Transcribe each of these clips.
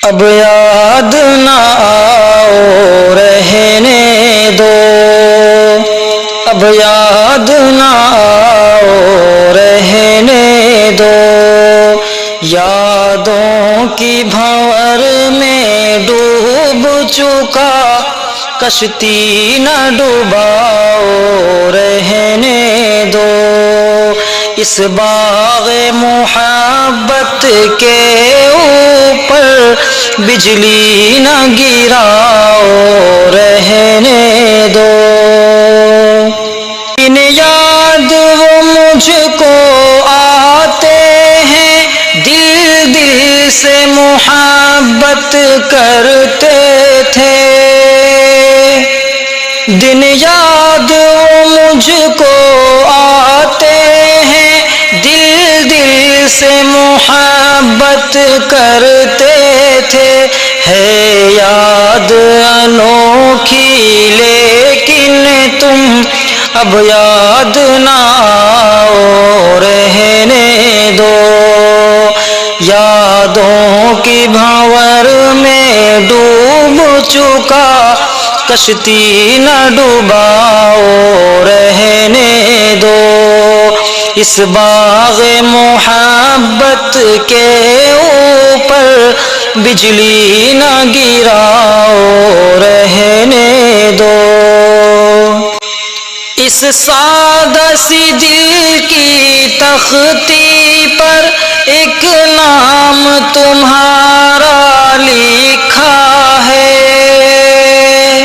اب یاد نہ آؤ رہنے دو، اب یاد نہ آؤ رہنے دو، یادوں کی بھنور میں ڈوب چکا کشتی نہ ڈوباؤ رہنے دو، اس باغ محبت کے اوپر بجلی نہ گراؤ رہنے دو، ان یاد وہ مجھ کو آتے ہیں دل دل سے محبت کرتے تھے، دن یاد وہ مجھ کو آتے ہیں دل دل سے محبت کرتے تھے، ہے یاد انوکھی لیکن تم اب یاد نہ آؤ رہنے دو، یادوں کی بھنور میں ڈوب چکا کشتی نہ ڈوباؤ رہنے دو، اس باغ محبت کے اوپر بجلی نہ گراؤ رہنے دو، اس سادہ سی دل کی تختی پر ایک نام تمہارا لکھا ہے،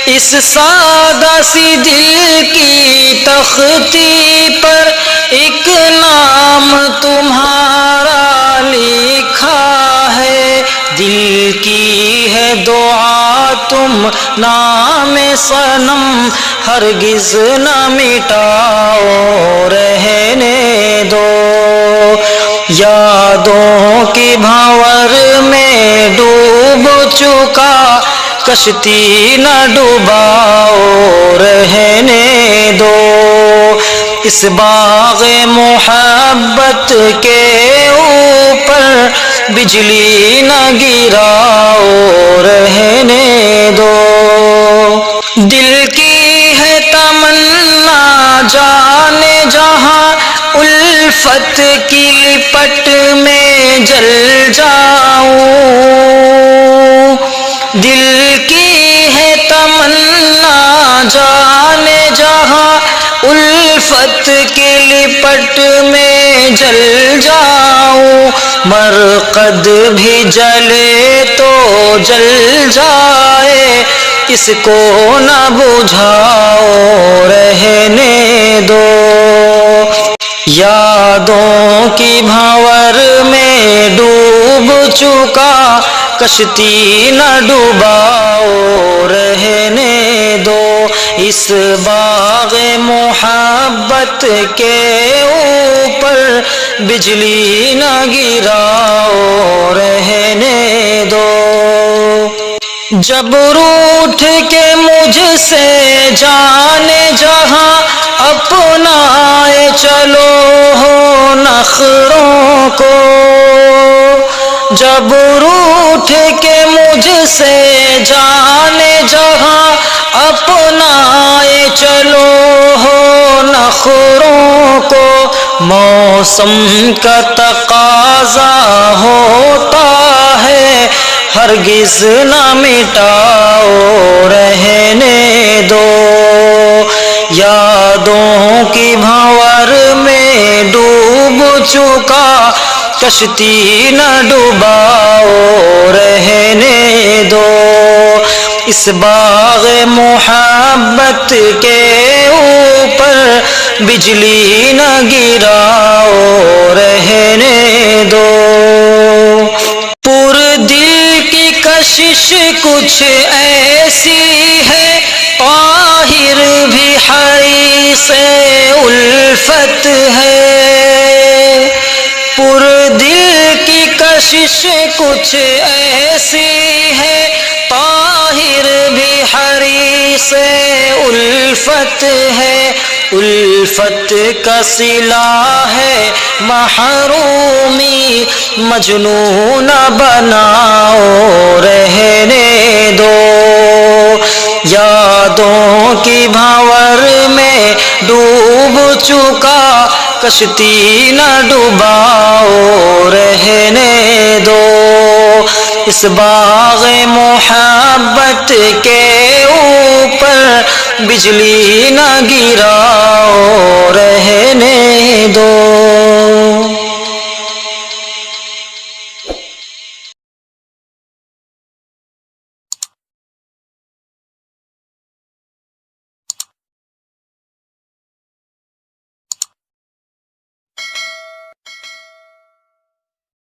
اس سادہ سی دل کی تختی پر ایک نام تمہارا لکھا ہے، دل کی ہے دعا تم نام صنم ہرگز نہ مٹاؤ رہنے دو، یادوں کی بھنور میں ڈوب چکا کشتی نہ ڈوباؤ رہنے دو، اس باغ محبت کے اوپر بجلی نہ گراؤ رہنے دو، دل کی ہے تمنا جانے جہاں الفت کی لپٹ میں جل جاؤں، دل کی ہے تمنا جانے جہاں الفت کی لپٹ میں جل جاؤں، مرقد بھی جلے تو جل جائے اس کو نہ بجھاؤ رہنے دو، یادوں کی بھنور میں ڈوب چکا کشتی نہ ڈوباؤ رہنے دو، اس باغ محبت کے اوپر بجلی نہ گراؤ رہنے دو، جب روٹھ کے مجھ سے جانے جہاں اپنائے چلو ہو نخروں کو، جب روٹھ کے مجھ سے جانے جہاں اپنائے چلو ہو نخروں کو، موسم کا تقاضا ہوتا ہے ہرگز نہ مٹاؤ رہنے دو، یادوں کی بھنور میں ڈوب چکا کشتی نہ ڈوباؤ رہنے دو، اس باغ محبت کے اوپر بجلی نہ گراؤ رہنے دو، پر دل کی کشش کچھ ایسی ہے طاہر بھی حریص الفت ہے، پر دل کی کشش کچھ ایسی ہے طاہر بھی حریص الفت ہے، الفت کا صلہ ہے محرومی، مجنون بناؤ رہنے دو، یادوں کی بھنور میں ڈوب چکا کشتی نہ ڈباؤ رہنے دو، اس باغ محبت کے اوپر بجلی نہ گراؤ رہنے دو۔